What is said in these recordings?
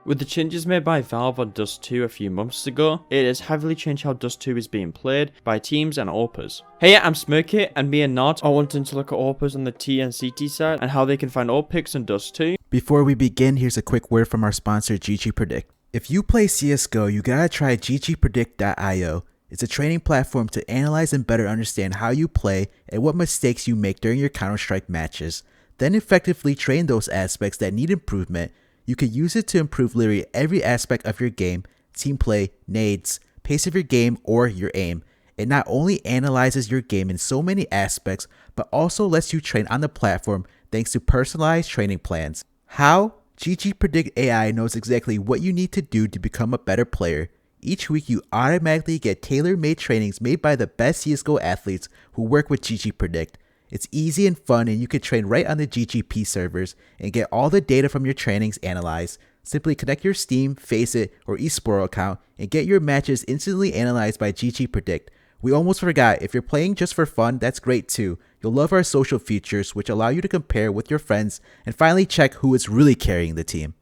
With the changes made by Valve on Dust2 a few months ago, it has heavily changed how Dust2 is being played by teams and AWPers. Hey, I'm Smirky, and me and Nart are wanting to look at AWPers on the T and CT side and how they can find AWP picks on Dust2. Before we begin, here's a quick word from our sponsor GGPREDICT. If you play CSGO, you gotta try GGPREDICT.io. It's a training platform to analyze and better understand how you play and what mistakes you make during your counterstrike matches. Then effectively train those aspects that need improvement. You can use it to improve literally every aspect of your game: team play, nades, pace of your game, or your aim. It not only analyzes your game in so many aspects, but also lets you train on the platform thanks to personalized training plans. How? GGPREDICT AI knows exactly what you need to do to become a better player. Each week you automatically get tailor-made trainings made by the best CSGO athletes who work with GGPREDICT. It's easy and fun, and you can train right on the GGP servers and get all the data from your trainings analyzed. Simply connect your Steam, Faceit, or eSport account and get your matches instantly analyzed by GGPREDICT. We almost forgot, if you're playing just for fun, that's great too. You'll love our social features, which allow you to compare with your friends and finally check who is really carrying the team.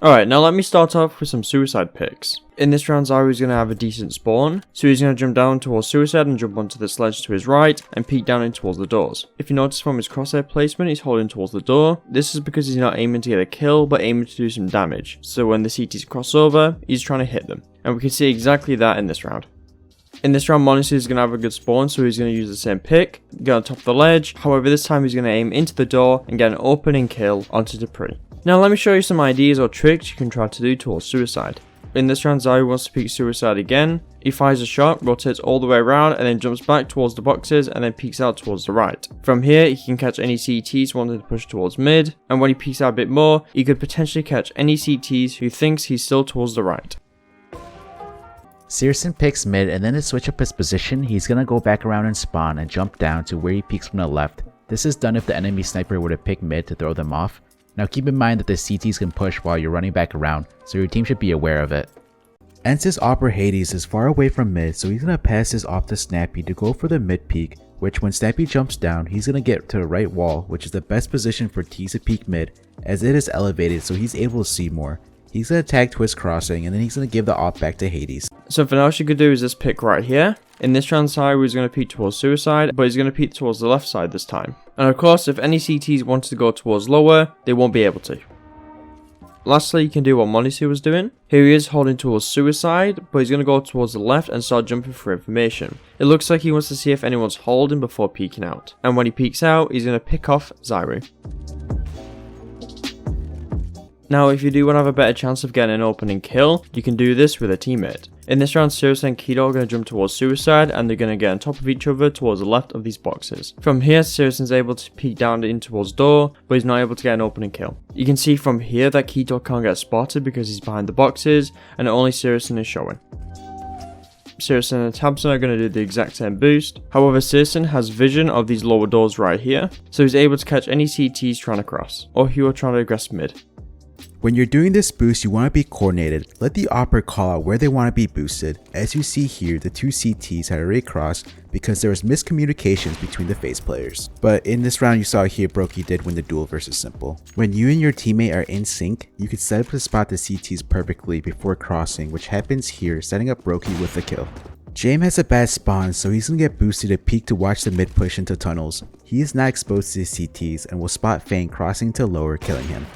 Alright, now let me start off with some suicide picks. In this round, Zyro is going to have a decent spawn, so he's going to jump down towards suicide and jump onto the sledge to his right and peek down in towards the doors. If you notice from his crosshair placement, he's holding towards the door. This is because he's not aiming to get a kill, but aiming to do some damage. So when the CTs cross over, he's trying to hit them. And we can see exactly that in this round. In this round, Monesi is going to have a good spawn, so he's going to use the same pick, get on top of the ledge. However, this time he's going to aim into the door and get an opening kill onto Dupree. Now let me show you some ideas or tricks you can try to do towards suicide. In this round, Zyro wants to peek suicide again. He fires a shot, rotates all the way around, and then jumps back towards the boxes and then peeks out towards the right. From here, he can catch any CTs wanting to push towards mid, and when he peeks out a bit more, he could potentially catch any CTs who thinks he's still towards the right. Searson picks mid, and then to switch up his position, he's gonna go back around and spawn and jump down to where he peeks from the left. This is done if the enemy sniper were to pick mid to throw them off. Now keep in mind that the CTs can push while you're running back around, so your team should be aware of it. Ensis AWPer Hades is far away from mid, so he's gonna pass this off to Snappy to go for the mid peek, which when Snappy jumps down, he's gonna get to the right wall, which is the best position for T to peek mid, as it is elevated so he's able to see more. He's gonna tag twist crossing, and then he's gonna give the AWP back to Hades. Something else you could do is this pick right here. In this round, Zyro is going to peek towards suicide, but he's going to peek towards the left side this time. And of course, if any CTs wanted to go towards lower, they won't be able to. Lastly, you can do what Monesi was doing. Here he is holding towards suicide, but he's going to go towards the left and start jumping for information. It looks like he wants to see if anyone's holding before peeking out. And when he peeks out, he's going to pick off Zyro. Now, if you do want to have a better chance of getting an opening kill, you can do this with a teammate. In this round, Searson and Kido are going to jump towards suicide, and they're going to get on top of each other towards the left of these boxes. From here, Searson's able to peek down in towards door, but he's not able to get an opening kill. You can see from here that Kido can't get spotted because he's behind the boxes, and only Searson is showing. Searson and Tabson are going to do the exact same boost. However, Searson has vision of these lower doors right here, so he's able to catch any CTs trying to cross, or who are trying to aggress mid. When you're doing this boost, you want to be coordinated. Let the AWPer call out where they want to be boosted. As you see here, the two CTs had already crossed because there was miscommunications between the FaZe players. But in this round, you saw here Brokey did win the duel versus Simple. When you and your teammate are in sync, you can set up to spot the CTs perfectly before crossing, which happens here, setting up Brokey with the kill. Jame has a bad spawn, so he's gonna get boosted to peek to watch the mid push into tunnels. He is not exposed to the CTs and will spot Fang crossing to lower, killing him.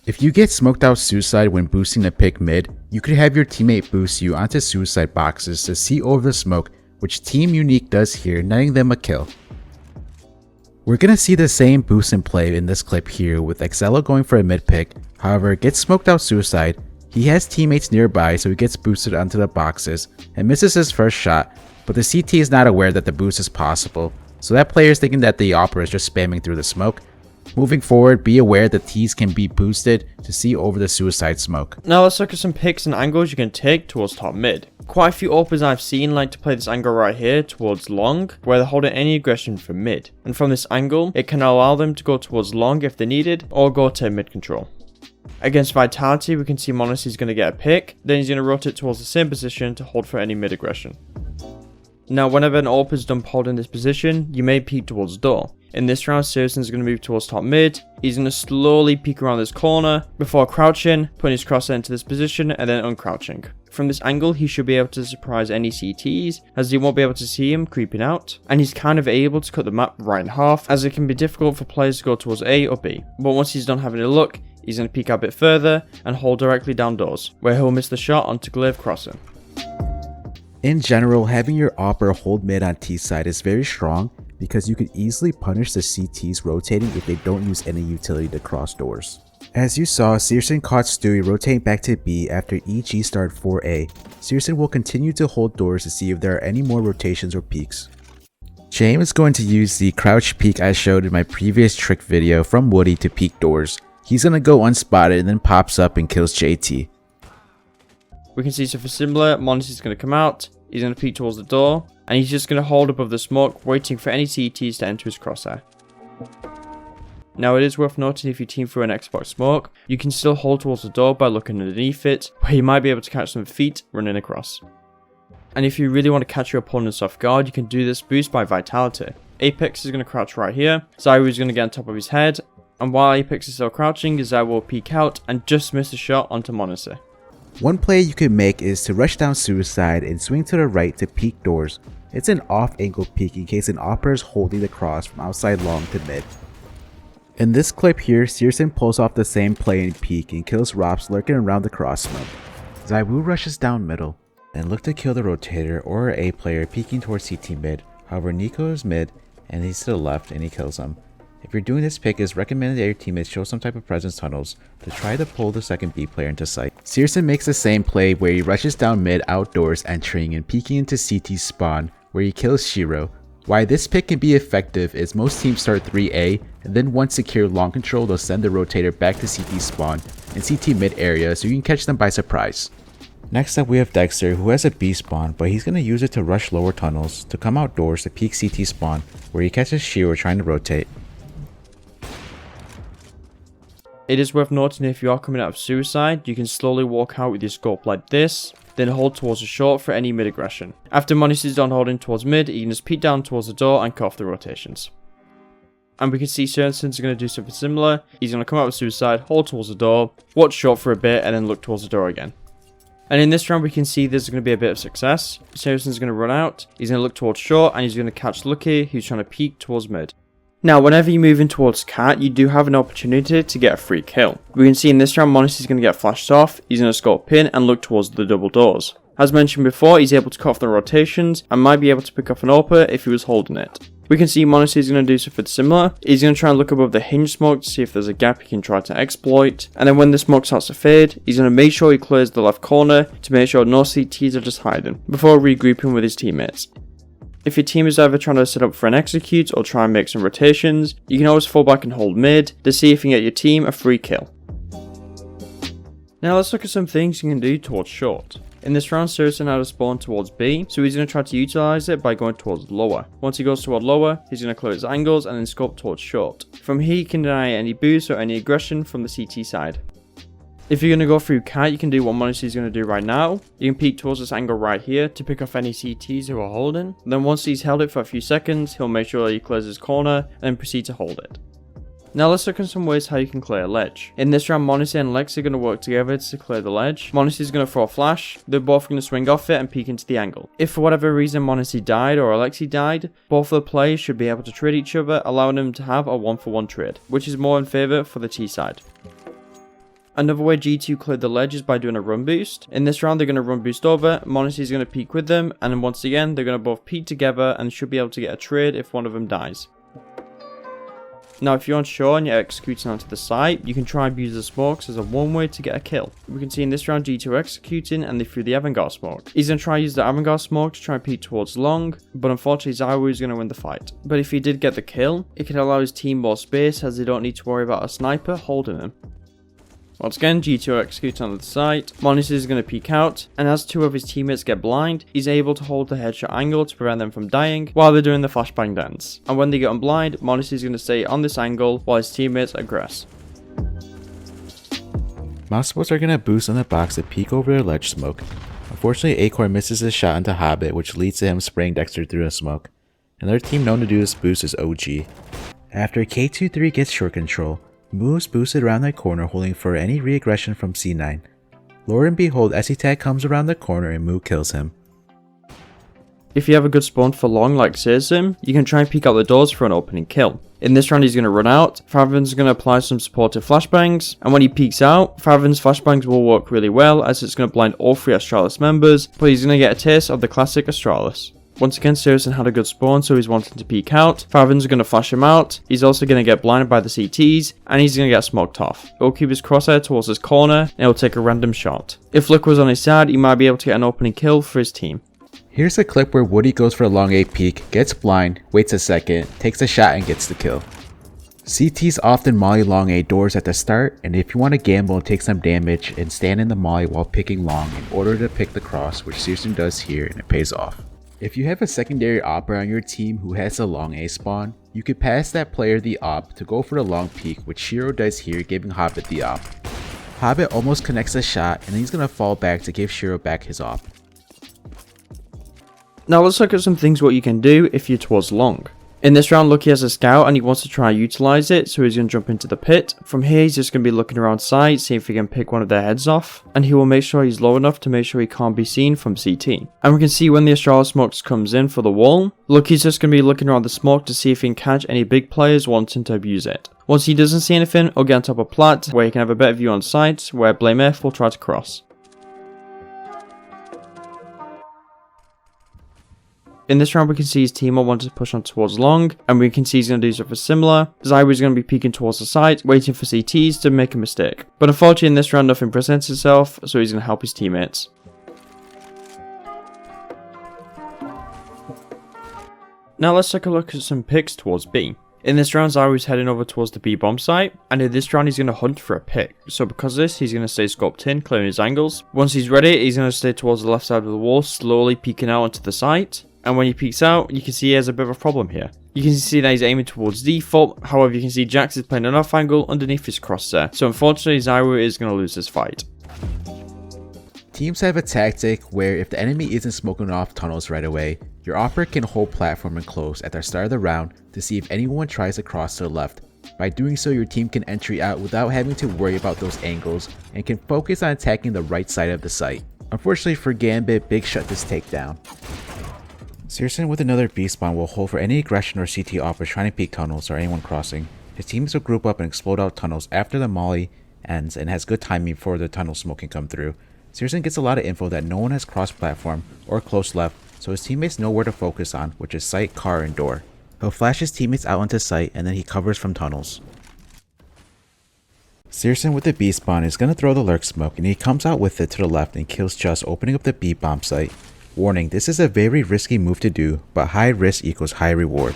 If you get smoked out suicide when boosting the pick mid, you could have your teammate boost you onto suicide boxes to see over the smoke, which Team Unique does here, netting them a kill. We're gonna see the same boost in play in this clip here with Excello going for a mid pick. However, gets smoked out suicide. He has teammates nearby, so he gets boosted onto the boxes and misses his first shot, but the CT is not aware that the boost is possible, so that player is thinking that the AWPer is just spamming through the smoke. Moving forward, be aware that T's can be boosted to see over the suicide smoke. Now let's look at some picks and angles you can take towards top mid. Quite a few AWPers I've seen like to play this angle right here towards long, where they're holding any aggression from mid. And from this angle, it can allow them to go towards long if they needed, or go to mid control. Against Vitality, we can see Monesi is going to get a pick, then he's going to rotate towards the same position to hold for any mid aggression. Now, whenever an AWP is done holding this position, you may peek towards door. In this round, Sirsen's going to move towards top mid. He's going to slowly peek around this corner before crouching, putting his crosshair into this position, and then uncrouching. From this angle, he should be able to surprise any CTs, as they won't be able to see him creeping out, and he's kind of able to cut the map right in half, as it can be difficult for players to go towards A or B. But once he's done having a look, he's going to peek out a bit further and hold directly down doors, where he'll miss the shot onto glaive crossing. In general, having your AWPer hold mid on T side is very strong because you can easily punish the CTs rotating if they don't use any utility to cross doors. As you saw, Sirsen caught Stewie rotating back to B after EG started 4A. Sirsen will continue to hold doors to see if there are any more rotations or peeks. James is going to use the crouch peek I showed in my previous trick video from Woody to peek doors. He's going to go unspotted and then pops up and kills JT. We can see something similar. Monis is going to come out, he's going to peek towards the door, and he's just going to hold above the smoke, waiting for any CTs to enter his crosshair. Now it is worth noting, if you team through an Xbox smoke, you can still hold towards the door by looking underneath it, where you might be able to catch some feet running across. And if you really want to catch your opponents off guard, you can do this boost by Vitality. Apex is going to crouch right here, Zyro is going to get on top of his head, and while Apex is still crouching, Zyro will peek out and just miss a shot onto Monise. One play you can make is to rush down Suicide and swing to the right to peek doors. It's an off-angle peek in case an AWPer is holding the cross from outside long to mid. In this clip here, Sirsen pulls off the same play and peek and kills Rops lurking around the cross smoke. Zywu rushes down middle and look to kill the rotator or A player peeking towards CT mid. However, Nico is mid and he's to the left and he kills him. If you're doing this pick, it's recommended that your teammates show some type of presence tunnels to try to pull the second B player into sight. Sirsen makes the same play where he rushes down mid outdoors entering and peeking into CT spawn where he kills Shiro. Why this pick can be effective is most teams start 3A and then once secure long control they'll send the rotator back to CT spawn and CT mid area so you can catch them by surprise. Next up we have Dexter, who has a B spawn, but he's going to use it to rush lower tunnels to come outdoors to peek CT spawn where he catches Shiro trying to rotate. It is worth noting, if you are coming out of Suicide, you can slowly walk out with your scope like this, then hold towards the short for any mid aggression. After Monis is done holding towards mid, he can just peek down towards the door and cut off the rotations. And we can see Sirsen's going to do something similar. He's going to come out with Suicide, hold towards the door, watch short for a bit, and then look towards the door again. And in this round we can see there's going to be a bit of success. Sirsen's going to run out, he's going to look towards short, and he's going to catch Lucky, who's trying to peek towards mid. Now, whenever you move in towards Cat, you do have an opportunity to get a free kill. We can see in this round, Monis is going to get flashed off, he's going to score pin and look towards the double doors. As mentioned before, he's able to cut off the rotations and might be able to pick off an AWPer if he was holding it. We can see Monis is going to do something similar. He's going to try and look above the hinge smoke to see if there's a gap he can try to exploit. And then when the smoke starts to fade, he's going to make sure he clears the left corner to make sure no CTs are just hiding, before regrouping with his teammates. If your team is either trying to set up for an execute or try and make some rotations, you can always fall back and hold mid to see if you can get your team a free kill. Now let's look at some things you can do towards short. In this round, Sirsen had a spawn towards B, so he's going to try to utilize it by going towards lower. Once he goes toward lower, he's going to clear his angles and then scope towards short. From here, he can deny any boost or any aggression from the CT side. If you're going to go through Cat, you can do what Monis is going to do right now. You can peek towards this angle right here to pick off any CTs who are holding. Then once he's held it for a few seconds, he'll make sure he clears his corner and then proceed to hold it. Now let's look at some ways how you can clear a ledge. In this round, Monis and Lex are going to work together to clear the ledge. Monis is going to throw a flash, they're both going to swing off it and peek into the angle. If for whatever reason Monis died or Alexi died, both of the players should be able to trade each other, allowing them to have a 1-for-1 trade, which is more in favour for the T side. Another way G2 cleared the ledge is by doing a run boost. In this round, they're going to run boost over, Monis is going to peek with them, and then once again, they're going to both peek together and should be able to get a trade if one of them dies. Now, if you're unsure and you're executing onto the site, you can try and use the smokes as a one way to get a kill. We can see in this round, G2 are executing and they threw the avant-garde smoke. He's going to try and use the avant-garde smoke to try and peek towards long, but unfortunately Zyro is going to win the fight. But if he did get the kill, it could allow his team more space as they don't need to worry about a sniper holding him. Once again, G2 are executing on the site, Monis is going to peek out, and as two of his teammates get blind, he's able to hold the headshot angle to prevent them from dying while they're doing the flashbang dance. And when they get unblind, Monis is going to stay on this angle while his teammates aggress. Mouse bots are going to boost on the box to peek over their ledge smoke. Unfortunately, Acore misses his shot into Hobbit, which leads to him spraying Dexter through the smoke. Another team known to do this boost is OG. After K23 gets short control, moves boosted around that corner holding for any re-aggression from C9. Lo and behold, SE-Tag comes around the corner and Moo kills him. If you have a good spawn for long like csgo, you can try and peek out the doors for an opening kill. In this round he's going to run out, Favin's going to apply some supportive flashbangs, and when he peeks out, Favin's flashbangs will work really well as it's going to blind all 3 Astralis members, but he's going to get a taste of the classic Astralis. Once again, csgo had a good spawn, so he's wanting to peek out. Favin's going to flash him out. He's also going to get blinded by the CTs, and he's going to get smoked off. It will keep his crosshair towards his corner, and it will take a random shot. If Luck was on his side, he might be able to get an opening kill for his team. Here's a clip where Woody goes for a long A peek, gets blind, waits a second, takes a shot and gets the kill. CTs often molly long A doors at the start, and if you want to gamble and take some damage and stand in the molly while picking long in order to pick the cross, which csgo does here and it pays off. If you have a secondary AWPer on your team who has a long A spawn, you could pass that player the AWP to go for the long peek, which csgo does here, giving Hobbit the AWP. Hobbit almost connects a shot and then he's going to fall back to give csgo back his AWP. Now let's look at some things what you can do if you're towards long. In this round, Lucky has a scout and he wants to try and utilize it, so he's going to jump into the pit. From here, he's just going to be looking around sight, see if he can pick one of their heads off, and he will make sure he's low enough to make sure he can't be seen from CT. And we can see when the Astralis smokes comes in for the wall, Lucky's just going to be looking around the smoke to see if he can catch any big players wanting to abuse it. Once he doesn't see anything, he'll get on top of plat, where he can have a better view on sight, where Blame F will try to cross. In this round, we can see his teammate wanted to push on towards long, and we can see he's going to do something similar. Zyro is going to be peeking towards the site, waiting for CTs to make a mistake. But unfortunately, in this round, nothing presents itself, so he's going to help his teammates. Now let's take a look at some picks towards B. In this round, Zyro is heading over towards the B bomb site, and in this round he's going to hunt for a pick. So because of this, he's going to stay scoped in, clearing his angles. Once he's ready, he's going to stay towards the left side of the wall, slowly peeking out onto the site. And when he peeks out, you can see he has a bit of a problem here. You can see that he's aiming towards default, however you can see Jax is playing an off angle underneath his crosshair. So unfortunately, Zyro is going to lose this fight. Teams have a tactic where if the enemy isn't smoking off tunnels right away, your AWPer can hold platform and close at the start of the round to see if anyone tries to cross to the left. By doing so, your team can entry out without having to worry about those angles and can focus on attacking the right side of the site. Unfortunately for Gambit, Big shut this takedown. csgo with another B spawn will hold for any aggression or CT AWPers trying to peek tunnels or anyone crossing. His teams will group up and explode out tunnels after the molly ends and has good timing before the tunnel smoke can come through. csgo gets a lot of info that no one has crossed platform or close left, so his teammates know where to focus on, which is site, car, and door. He'll flash his teammates out into sight and then he covers from tunnels. csgo with the B spawn is going to throw the lurk smoke and he comes out with it to the left and kills Just, opening up the B bomb site. Warning, this is a very risky move to do, but high risk equals high reward.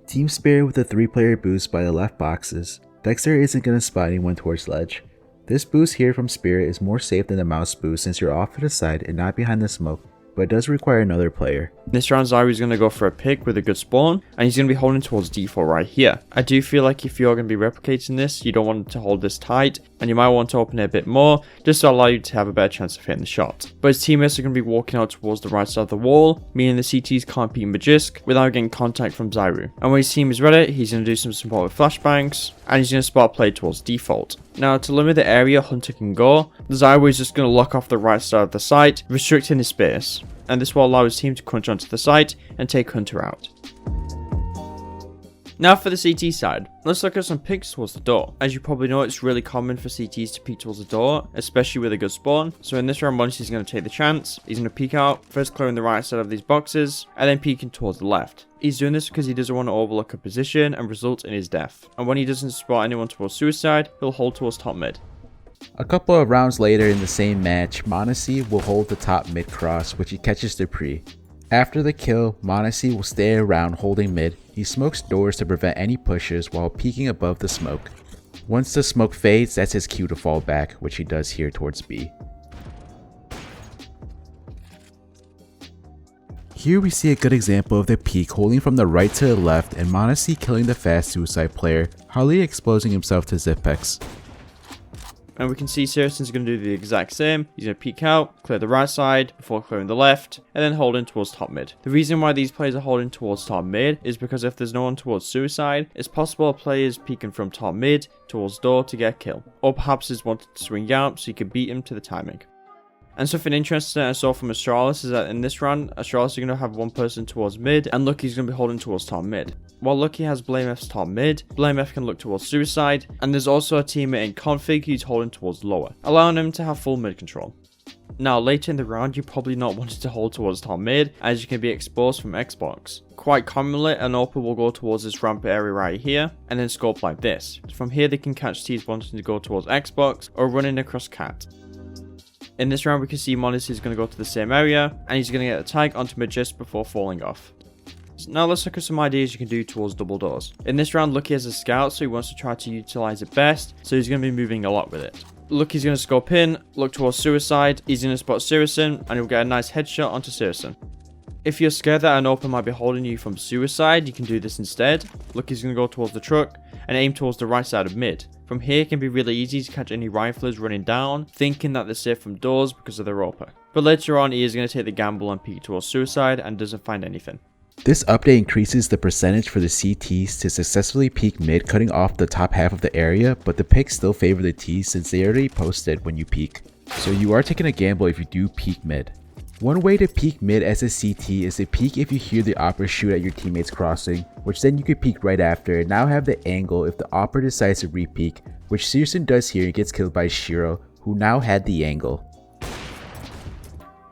Team Spirit with a 3-player boost by the left boxes. Dexter isn't going to spot anyone towards ledge. This boost here from Spirit is more safe than the mouse boost since you're off to the side and not behind the smoke, but it does require another player. This round, Zyro is going to go for a pick with a good spawn, and he's going to be holding towards default right here. I do feel like if you're going to be replicating this, you don't want to hold this tight, and you might want to open it a bit more, just to allow you to have a better chance of hitting the shot. But his teammates are going to be walking out towards the right side of the wall, meaning the CTs can't beat Magisk without getting contact from Zyro. And when his team is ready, he's going to do some support with flashbangs, and he's going to spot play towards default. Now, to limit the area Hunter can go, Zyro is just going to lock off the right side of the site, restricting his space. And this will allow his team to crunch onto the site and take Hunter out. Now for the CT side, let's look at some picks towards the door. As you probably know, it's really common for CTs to peek towards the door, especially with a good spawn. So in this round, once he's going to take the chance, he's going to peek out, first clearing the right side of these boxes, and then peeking towards the left. He's doing this because he doesn't want to overlook a position and result in his death. And when he doesn't spot anyone towards suicide, he'll hold towards top mid. A couple of rounds later in the same match, m0NESY will hold the top mid cross, which he catches dupreeh. After the kill, m0NESY will stay around holding mid. He smokes doors to prevent any pushes while peeking above the smoke. Once the smoke fades, that's his cue to fall back, which he does here towards B. Here we see a good example of the peek holding from the right to the left and m0NESY killing the fast suicide player, hardly exposing himself to Zipex. And we can see Sirius's going to do the exact same. He's going to peek out, clear the right side before clearing the left, and then holding towards top mid. The reason why these players are holding towards top mid is because if there's no one towards suicide, it's possible a player is peeking from top mid towards door to get a kill. Or perhaps he's wanted to swing out so you can beat him to the timing. And something interesting I saw from Astralis is that in this round, Astralis is going to have one person towards mid, and Lucky's going to be holding towards top mid. While Lucky has BlameF's top mid, BlameF can look towards suicide, and there's also a teammate in config who's holding towards lower, allowing him to have full mid control. Now later in the round, you're probably not wanting to hold towards top mid, as you can be exposed from Xbox. Quite commonly, an AWPer will go towards this ramp area right here, and then scope like this. From here they can catch teams wanting to go towards Xbox, or running across cat. In this round we can see Modesty is going to go to the same area, and he's going to get a tag onto mid just before falling off. So now let's look at some ideas you can do towards double doors. In this round, Lucky has a scout, so he wants to try to utilize it best, so he's going to be moving a lot with it. Lucky's going to scope in, look towards suicide, he's going to spot Siriusin, and he'll get a nice headshot onto Siriusin. If you're scared that an AWPer might be holding you from suicide, you can do this instead. Lucky's going to go towards the truck and aim towards the right side of mid. From here it can be really easy to catch any riflers running down, thinking that they're safe from doors because of their AWPer. But later on he is going to take the gamble and peek towards suicide and doesn't find anything. This update increases the percentage for the CTs to successfully peek mid, cutting off the top half of the area, but the picks still favor the Ts since they already posted when you peek. So you are taking a gamble if you do peek mid. One way to peek mid as a CT is to peek if you hear the AWPer shoot at your teammates crossing, which then you could peek right after and now have the angle if the AWPer decides to re-peek, which Siriusin does here and gets killed by Shiro, who now had the angle.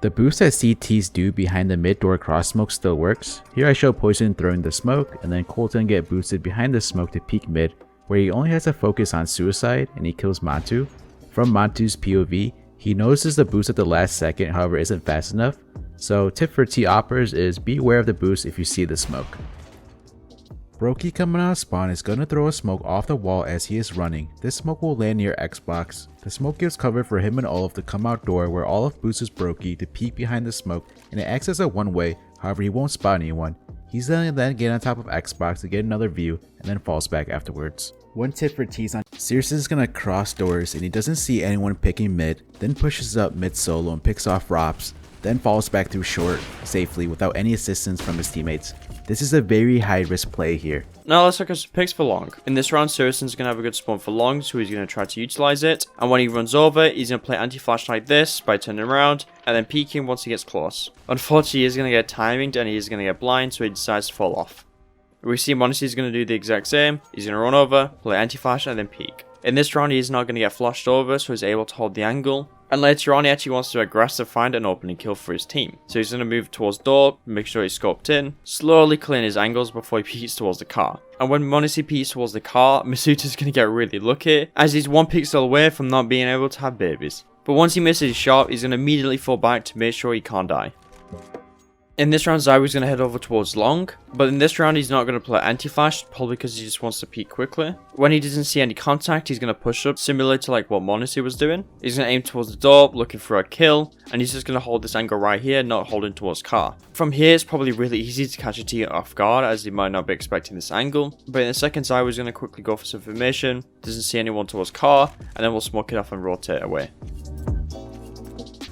The boost that CTs do behind the mid door cross smoke still works. Here I show Poison throwing the smoke, and then Colton get boosted behind the smoke to peek mid, where he only has to focus on suicide and he kills Matu. From Matu's POV, he notices the boost at the last second, however isn't fast enough. So tip for T-Oppers is be aware of the boost if you see the smoke. Brokey coming out of spawn is going to throw a smoke off the wall as he is running. This smoke will land near Xbox. The smoke gives cover for him and Olaf to come out door, where Olaf boosts Brokey to peek behind the smoke, and it acts as a one-way, however he won't spot anyone. He's then get on top of Xbox to get another view and then falls back afterwards. One tip for T's on Siriusin is going to cross doors and he doesn't see anyone picking mid, then pushes up mid solo and picks off Rops, then falls back through short safely without any assistance from his teammates. This is a very high risk play here. Now let's look at some picks for long. In this round, Siriusin's going to have a good spawn for long, so he's going to try to utilize it. And when he runs over, he's going to play anti-flash like this by turning around and then peeking once he gets close. Unfortunately, he is going to get timinged and he is going to get blind, so he decides to fall off. We see Modesty is going to do the exact same. He's going to run over, play anti-flash and then peek. In this round, he is not going to get flashed over, so he's able to hold the angle. And later on, he actually wants to aggressive find an opening kill for his team. So he's going to move towards door, make sure he's scoped in, slowly clearing his angles before he peeks towards the car. And when Modesty peeks towards the car, Masuta's going to get really lucky, as he's one pixel away from not being able to have babies. But once he misses his shot, he's going to immediately fall back to make sure he can't die. In this round, Zyro's going to head over towards long, but in this round he's not going to play anti-flash, probably because he just wants to peek quickly. When he doesn't see any contact, he's going to push up, similar to like what Modesty was doing. He's going to aim towards the door, looking for a kill, and he's just going to hold this angle right here, not holding towards car. From here, it's probably really easy to catch a team off guard, as he might not be expecting this angle. But in a second, Zyro's going to quickly go for some formation, doesn't see anyone towards car, and then we'll smoke it off and rotate away.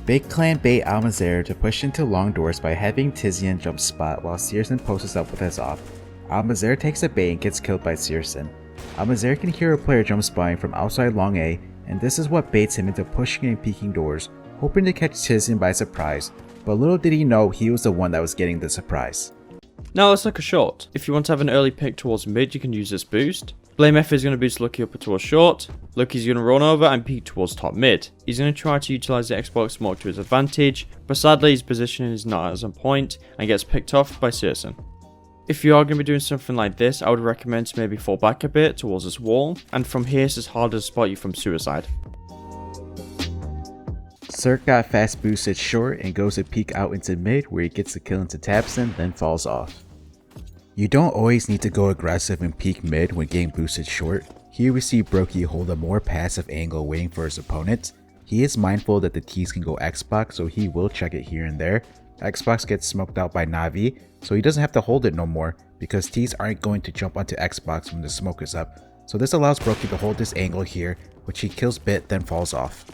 Big Clan bait Almazer to push into long doors by having Tizian jump spot while Siriusin posts up with his op. Almazer takes a bait and gets killed by Siriusin. Almazer can hear a player jump spotting from outside long A, and this is what baits him into pushing and peeking doors, hoping to catch Tizian by surprise, but little did he know he was the one that was getting the surprise. Now let's look at short. If you want to have an early pick towards mid, you can use this boost. BlameF is going to boost Lucky up towards short. Lucky's going to run over and peek towards top mid. He's going to try to utilize the Xbox smoke to his advantage, but sadly his positioning is not as on point and gets picked off by Siriusin. If you are going to be doing something like this, I would recommend to maybe fall back a bit towards this wall, and from here it's harder to spot you from suicide. Cirque got fast boosted short and goes to peek out into mid, where he gets the kill into Tabson, then falls off. You don't always need to go aggressive and peek mid when getting boosted short. Here we see Brokey hold a more passive angle waiting for his opponents. He is mindful that the T's can go Xbox, so he will check it here and there. Xbox gets smoked out by Navi, so he doesn't have to hold it no more because T's aren't going to jump onto Xbox when the smoke is up. so this allows Brokey to hold this angle here, which he kills Bit then falls off.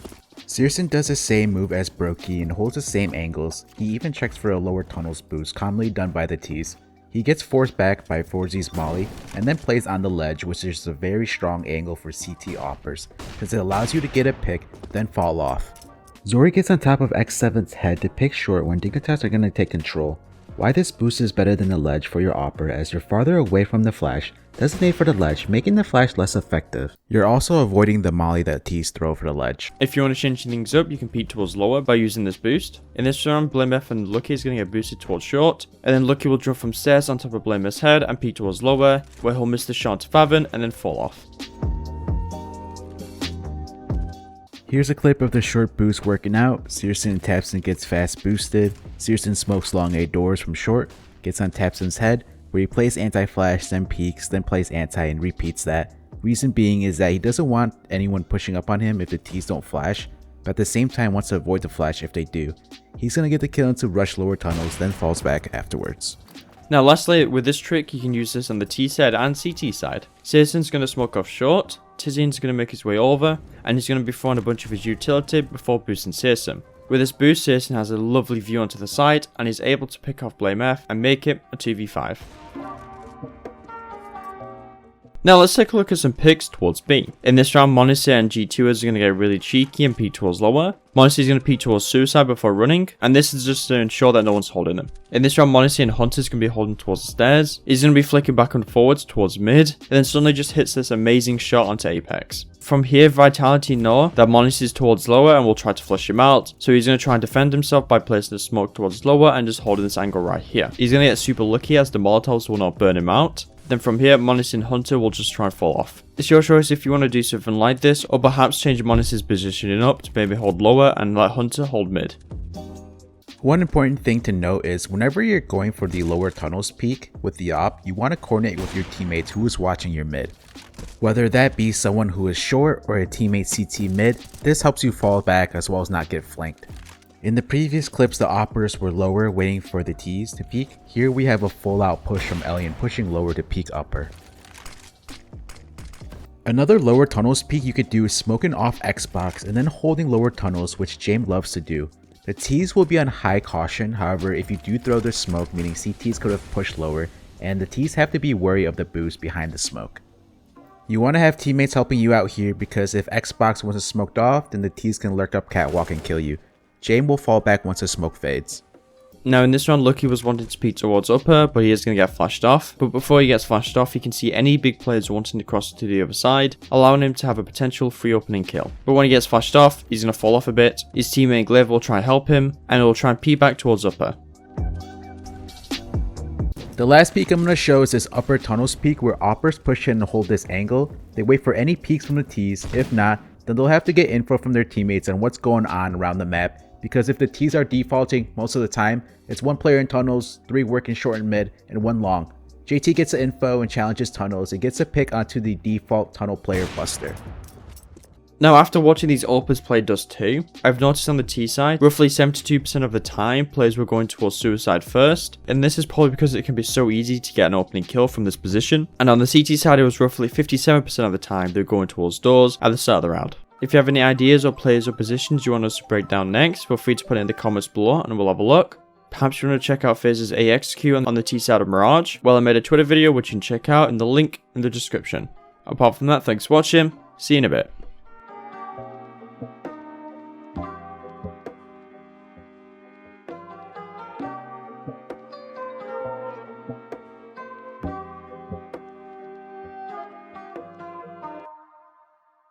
Searson does the same move as Brokey and holds the same angles. He even checks for a lower tunnels boost, commonly done by the T's. He gets forced back by 4Z's molly and then plays on the ledge, which is a very strong angle for CT AWPers because it allows you to get a pick then fall off. Zori gets on top of X7's head to pick short when Dignitas are going to take control. Why this boost is better than the ledge for your AWPer, as you're farther away from the flash, designate for the ledge, making the flash less effective. You're also avoiding the molly that T's throw for the ledge. If you want to change things up, you can peek towards lower by using this boost. In this round, BlameF and Lucky is going to get boosted towards short, and then Lucky will jump from stairs on top of BlameF's head and peek towards lower, where he'll miss the shot to Faven and then fall off. Here's a clip of the short boost working out. Searson taps and gets fast boosted. Searson smokes long A doors from short, gets on Tapson's head, where he plays anti-flash, then peeks, then plays anti and repeats that. Reason being is that he doesn't want anyone pushing up on him if the T's don't flash, but at the same time wants to avoid the flash if they do. He's gonna get the kill into rush lower tunnels, then falls back afterwards. Now lastly, with this trick you can use this on the T side and CT side. Searson's going to smoke off short, Tizian's going to make his way over, and he's going to be throwing a bunch of his utility before boosting Searson. With this boost, Searson has a lovely view onto the site and is able to pick off BlameF and make it a 2v5. Now let's take a look at some picks towards B. In this round, Monacy and G2ers are going to get really cheeky and peek towards lower. Monacy is going to peek towards suicide before running, and this is just to ensure that no one's holding him. In this round, Monacy and Hunter is going to be holding towards the stairs. He's going to be flicking back and forwards towards mid, and then suddenly just hits this amazing shot onto Apex. From here, Vitality know that Monacy is towards lower and will try to flush him out, so he's going to try and defend himself by placing the smoke towards lower and just holding this angle right here. He's going to get super lucky as the Molotovs will not burn him out. Then from here, Monacy and Hunter will just try and fall off. It's your choice if you want to do something like this, or perhaps change Monacy's positioning up to maybe hold lower and let Hunter hold mid. One important thing to note is whenever you're going for the lower tunnels peak with the AWP, you want to coordinate with your teammates who is watching your mid. Whether that be someone who is short or a teammate CT mid, this helps you fall back as well as not get flanked. In the previous clips, the AWPers were lower waiting for the T's to peek. Here we have a full out push from Alien pushing lower to peek upper. Another lower tunnels peek you could do is smoking off Xbox and then holding lower tunnels, which James loves to do. The T's will be on high caution, however if you do throw the smoke, meaning CTs could have pushed lower, and the T's have to be wary of the boost behind the smoke. You want to have teammates helping you out here because if Xbox wasn't smoked off, then the T's can lurk up catwalk and kill you. James will fall back once the smoke fades. Now in this round, Lucky was wanting to peek towards upper, but he is going to get flashed off. But before he gets flashed off, he can see any big players wanting to cross to the other side, allowing him to have a potential free opening kill. But when he gets flashed off, he's going to fall off a bit. His teammate Glaive will try and help him, and he'll try and peek back towards upper. The last peek I'm going to show is this upper tunnels peek where AWPers push in and hold this angle. They wait for any peeks from the T's. If not, then they'll have to get info from their teammates on what's going on around the map. Because if the T's are defaulting most of the time, it's one player in tunnels, 3 working short and mid, and 1 long. JT gets the info and challenges tunnels and gets a pick onto the default tunnel player Buster. Now after watching these AWPers play Dust2, I've noticed on the T side, roughly 72% of the time players were going towards suicide first, and this is probably because it can be so easy to get an opening kill from this position. And on the CT side, it was roughly 57% of the time they were going towards doors at the start of the round. If you have any ideas or players or positions you want us to break down next, feel free to put it in the comments below and we'll have a look. Perhaps you want to check out FaZe's AXQ on the T side of Mirage. Well, I made a Twitter video which you can check out in the link in the description. Apart from that, thanks for watching, see you in a bit.